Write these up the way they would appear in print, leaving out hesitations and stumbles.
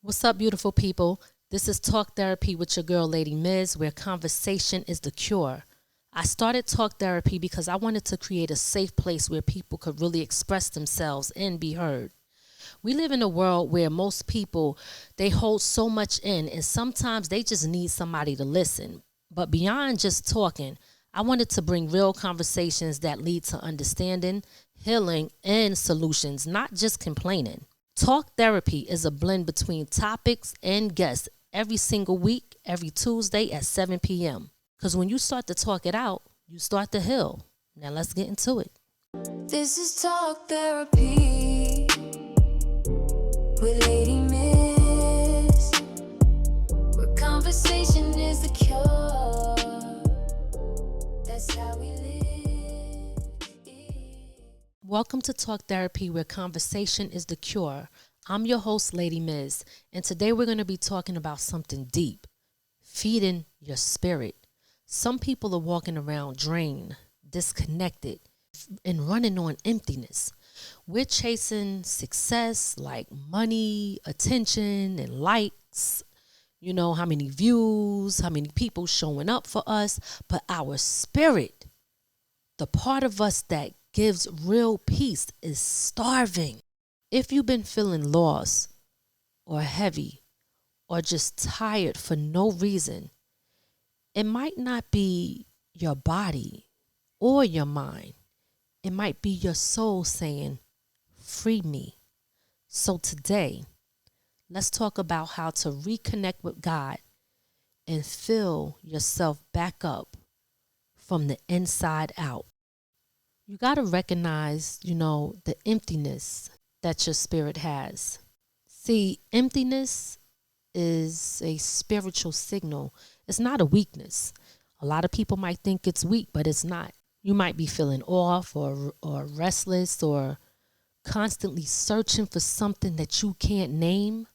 What's up, beautiful people? This is Talk Therapy with your girl, Ladi Miz, where conversation is the cure. I started Talk Therapy because I wanted to create a safe place where people could really express themselves and be heard. We live in a world where most people, they hold so much in, and sometimes they just need somebody to listen. But beyond just talking, I wanted to bring real conversations that lead to understanding, healing, and solutions, not just complaining. Talk Therapy is a blend between topics and guests every single week, every Tuesday at 7 p.m. Because when you start to talk it out, you start to heal. Now let's get into it. This is Talk Therapy with Ladi Miz, where conversation is the cure. That's how we live. Welcome to Talk Therapy, where conversation is the cure. I'm your host, Ladi Miz, and today we're going to be talking about something deep, feeding your spirit. Some people are walking around drained, disconnected, and running on emptiness. We're chasing success like money, attention, and likes. You know, how many views, how many people showing up for us. But our spirit, the part of us that gives real peace, is starving. If you've been feeling lost or heavy or just tired for no reason, it might not be your body or your mind. It might be your soul saying, free me. So today, let's talk about how to reconnect with God and fill yourself back up from the inside out. You got to recognize, the emptiness that your spirit has. See, emptiness is a spiritual signal. It's not a weakness. A lot of people might think it's weak, but it's not. You might be feeling off or restless or constantly searching for something that you can't name.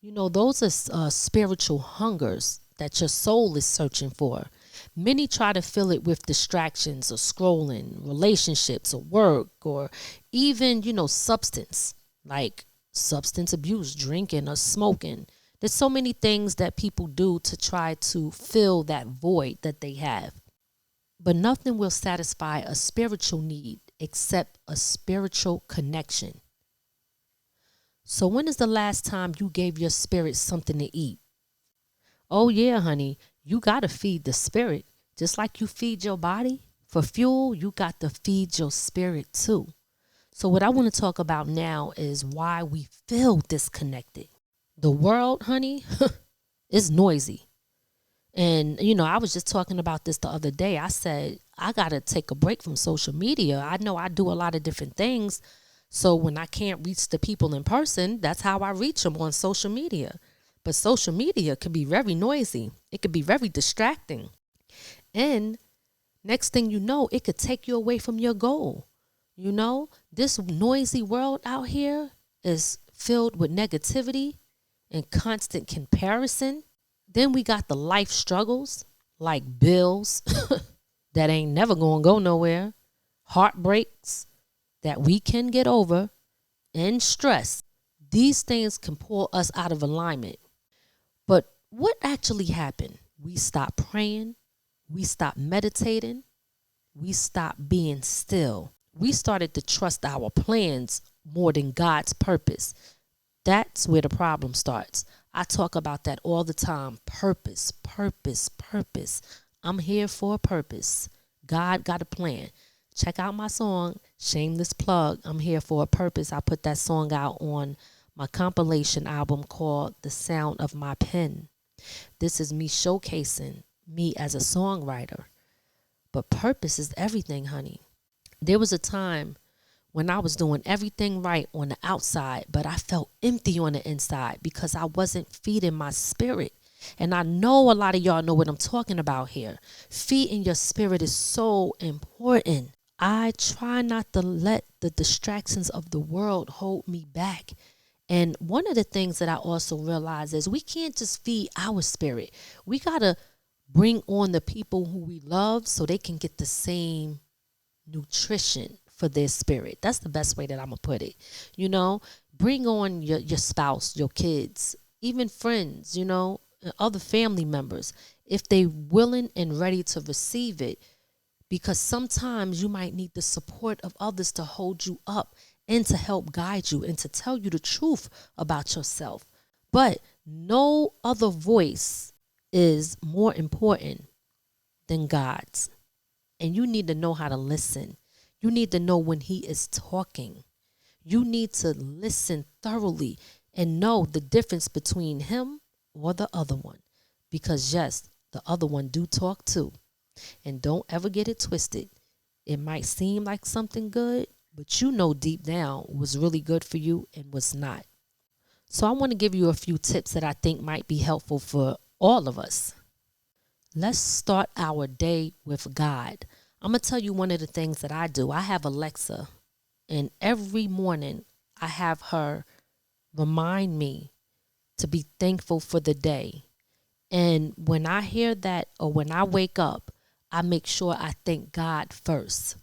You know, those are spiritual hungers that your soul is searching for. Many try to fill it with distractions or scrolling, relationships or work, or even, substance, like substance abuse, drinking or smoking. There's so many things that people do to try to fill that void that they have. But nothing will satisfy a spiritual need except a spiritual connection. So when is the last time you gave your spirit something to eat? Oh yeah, honey, you got to feed the spirit. Just like you feed your body for fuel, you got to feed your spirit too. So what I want to talk about now is why we feel disconnected. The world, honey, is noisy. And, I was just talking about this the other day. I said, I got to take a break from social media. I know I do a lot of different things. So when I can't reach the people in person, that's how I reach them, on social media. But social media can be very noisy. It could be very distracting. And next thing you know, it could take you away from your goal. This noisy world out here is filled with negativity and constant comparison. Then we got the life struggles like bills that ain't never going to go nowhere, heartbreaks that we can get over, and stress. These things can pull us out of alignment. But what actually happened? We stopped praying. We stopped meditating. We stopped being still. We started to trust our plans more than God's purpose. That's where the problem starts. I talk about that all the time. Purpose, purpose, purpose. I'm here for a purpose. God got a plan. Check out my song, Shameless Plug. I'm here for a purpose. I put that song out on my compilation album called The Sound of My Pen. This is me showcasing me as a songwriter. But purpose is everything, honey. There was a time when I was doing everything right on the outside, but I felt empty on the inside because I wasn't feeding my spirit. And I know a lot of y'all know what I'm talking about here. Feeding your spirit is so important. I try not to let the distractions of the world hold me back. And one of the things that I also realize is we can't just feed our spirit. We got to bring on the people who we love so they can get the same nutrition for their spirit. That's the best way that I'm going to put it. Bring on your spouse, your kids, even friends, and other family members, if they willing and ready to receive it, because sometimes you might need the support of others to hold you up and to help guide you and to tell you the truth about yourself. But no other voice is more important than God's. And you need to know how to listen. You need to know when he is talking. You need to listen thoroughly and know the difference between him or the other one. Because yes, the other one do talk too. And don't ever get it twisted. It might seem like something good, but you know deep down was really good for you and was not. So I want to give you a few tips that I think might be helpful for all of us. Let's start our day with God. I'm going to tell you one of the things that I do. I have Alexa, and every morning I have her remind me to be thankful for the day. And when I hear that, or when I wake up, I make sure I thank God first.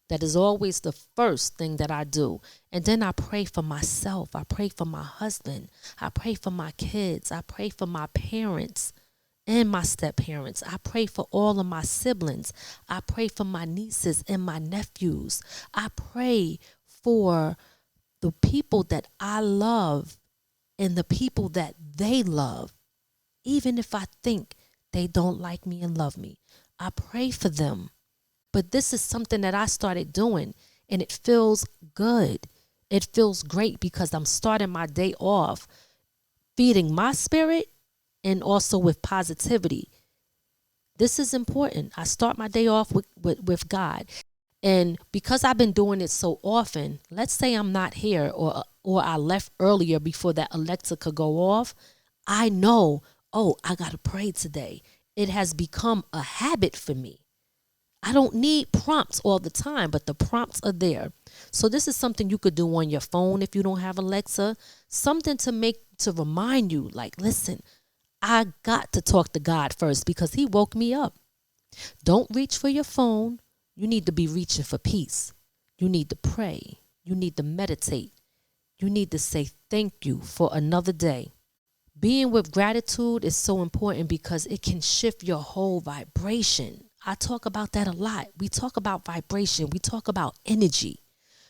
That is always the first thing that I do. And then I pray for myself. I pray for my husband. I pray for my kids. I pray for my parents and my step-parents. I pray for all of my siblings. I pray for my nieces and my nephews. I pray for the people that I love and the people that they love. Even if I think they don't like me and love me, I pray for them. But this is something that I started doing, and it feels good. It feels great because I'm starting my day off feeding my spirit and also with positivity. This is important. I start my day off with God. And because I've been doing it so often, let's say I'm not here or I left earlier before that Alexa could go off, I know, I got to pray today. It has become a habit for me. I don't need prompts all the time, but the prompts are there. So this is something you could do on your phone if you don't have Alexa. Something to remind you, like, listen, I got to talk to God first because he woke me up. Don't reach for your phone. You need to be reaching for peace. You need to pray. You need to meditate. You need to say thank you for another day. Being with gratitude is so important because it can shift your whole vibration. I talk about that a lot. We talk about vibration. We talk about energy.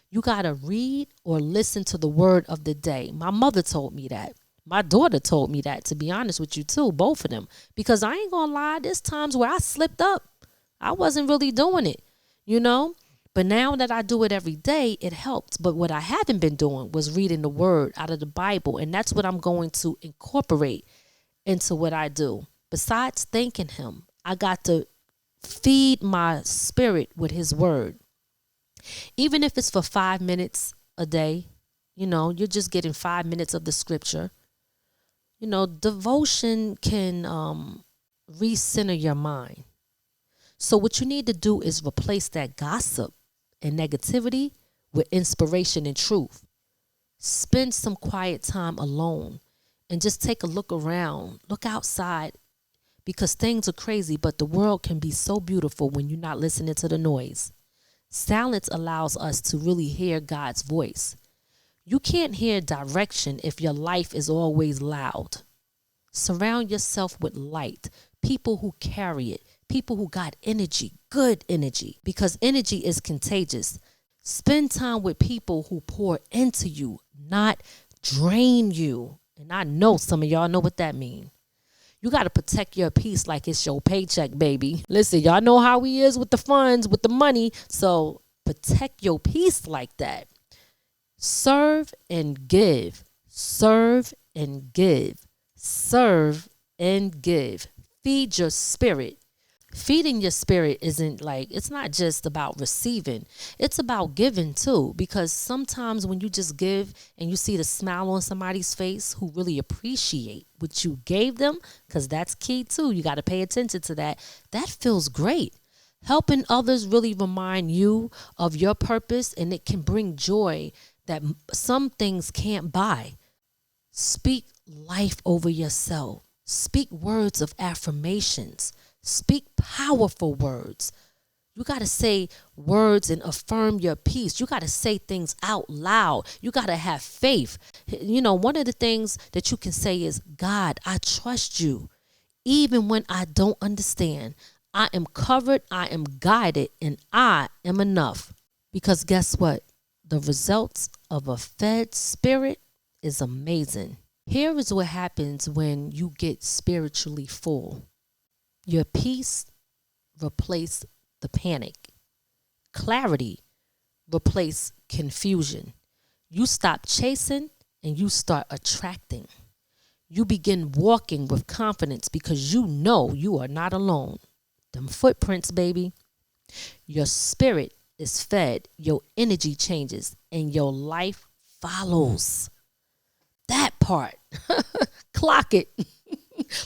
You got to read or listen to the word of the day. My mother told me that. My daughter told me that, to be honest with you too, both of them. Because I ain't going to lie, there's times where I slipped up. I wasn't really doing it, But now that I do it every day, it helps. But what I haven't been doing was reading the word out of the Bible. And that's what I'm going to incorporate into what I do. Besides thanking him, I got to feed my spirit with his word. Even if it's for 5 minutes a day, you're just getting 5 minutes of the scripture. Devotion can recenter your mind. So what you need to do is replace that gossip and negativity with inspiration and truth. Spend some quiet time alone and just take a look around. Look outside, because things are crazy, but the world can be so beautiful when you're not listening to the noise. Silence allows us to really hear God's voice. You can't hear direction if your life is always loud. Surround yourself with light, people who carry it, people who got energy, good energy, because energy is contagious. Spend time with people who pour into you, not drain you. And I know some of y'all know what that means. You got to protect your peace like it's your paycheck, baby. Listen, y'all know how he is with the funds, with the money. So protect your peace like that. Serve and give. Serve and give. Serve and give. Feed your spirit. Feeding your spirit it's not just about receiving. It's about giving too, because sometimes when you just give and you see the smile on somebody's face who really appreciate what you gave them, because that's key too. You got to pay attention to that. That feels great. Helping others really remind you of your purpose, and it can bring joy that some things can't buy. Speak life over yourself. Speak words of affirmations. Speak powerful words. You got to say words and affirm your peace. You got to say things out loud. You got to have faith. You know, one of the things that you can say is, God, I trust you. Even when I don't understand, I am covered, I am guided, and I am enough. Because guess what? The results of a fed spirit is amazing. Here is what happens when you get spiritually full. Your peace replaces the panic. Clarity replaces confusion. You stop chasing and you start attracting. You begin walking with confidence because you know you are not alone. Them footprints, baby. Your spirit is fed, your energy changes, and your life follows. That part. Clock it.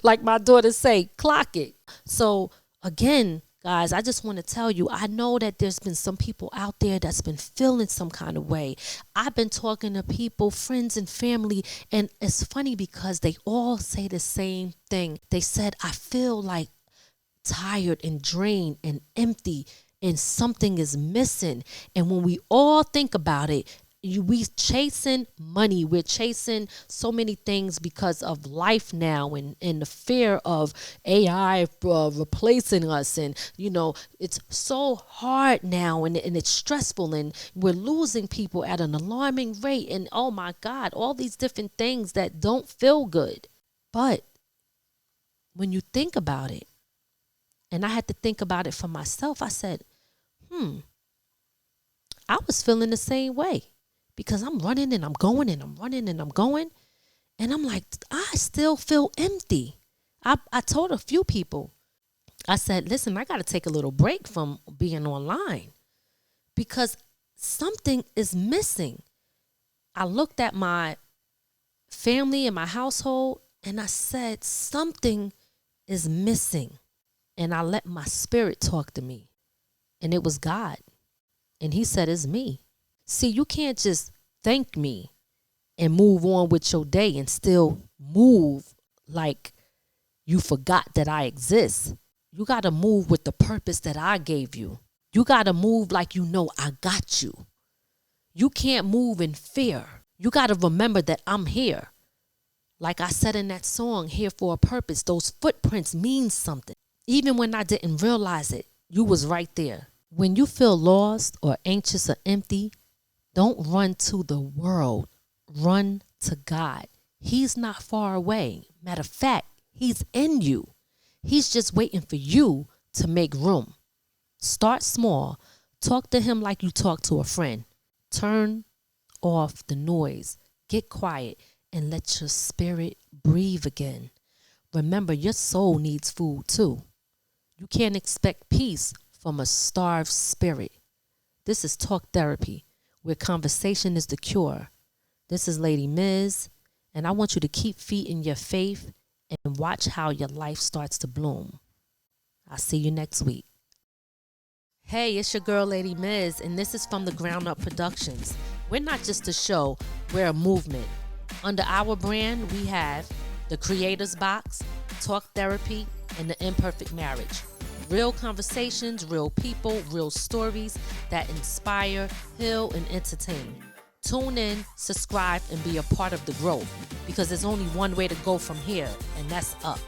Like my daughters say, clock it. So again, guys, I just want to tell you, I know that there's been some people out there that's been feeling some kind of way. I've been talking to people, friends and family, and it's funny because they all say the same thing. They said, I feel like tired and drained and empty and something is missing. And when we all think about it, we chasing money. We're chasing so many things because of life now and the fear of AI replacing us. And, you know, it's so hard now and it's stressful and we're losing people at an alarming rate. And oh my God, all these different things that don't feel good. But when you think about it, and I had to think about it for myself, I said, I was feeling the same way. Because I'm running and I'm going and I'm running and I'm going. And I'm like, I still feel empty. I told a few people, I said, listen, I got to take a little break from being online because something is missing. I looked at my family and my household and I said, something is missing. And I let my spirit talk to me. And it was God. And he said, it's me. See, you can't just thank me and move on with your day and still move like you forgot that I exist. You got to move with the purpose that I gave you. You got to move like you know I got you. You can't move in fear. You got to remember that I'm here. Like I said in that song, Here for a Purpose, those footprints mean something. Even when I didn't realize it, you was right there. When you feel lost or anxious or empty, don't run to the world. Run to God. He's not far away. Matter of fact, he's in you. He's just waiting for you to make room. Start small. Talk to him like you talk to a friend. Turn off the noise. Get quiet and let your spirit breathe again. Remember, your soul needs food too. You can't expect peace from a starved spirit. This is talk therapy, where conversation is the cure. This is Ladi Miz, and I want you to keep feeding your faith and watch how your life starts to bloom. I'll see you next week. Hey, it's your girl Ladi Miz, and this is from the Ground Up Productions. We're not just a show, we're a movement. Under our brand, we have The Creator's Box, Talk Therapy, and The Imperfect Marriage. Real conversations, real people, real stories that inspire, heal, and entertain. Tune in, subscribe, and be a part of the growth because there's only one way to go from here, and that's up.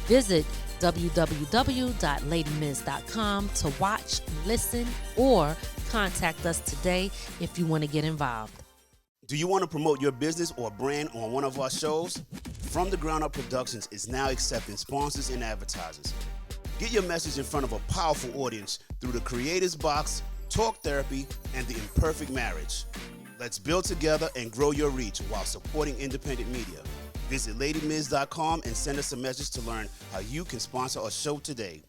Visit www.ladimiz.com to watch, listen, or contact us today if you want to get involved. Do you want to promote your business or brand on one of our shows? From the Ground Up Productions is now accepting sponsors and advertisers. Get your message in front of a powerful audience through the Creator's Box, Talk Therapy, and The Imperfect Marriage. Let's build together and grow your reach while supporting independent media. Visit LadiMiz.com and send us a message to learn how you can sponsor a show today.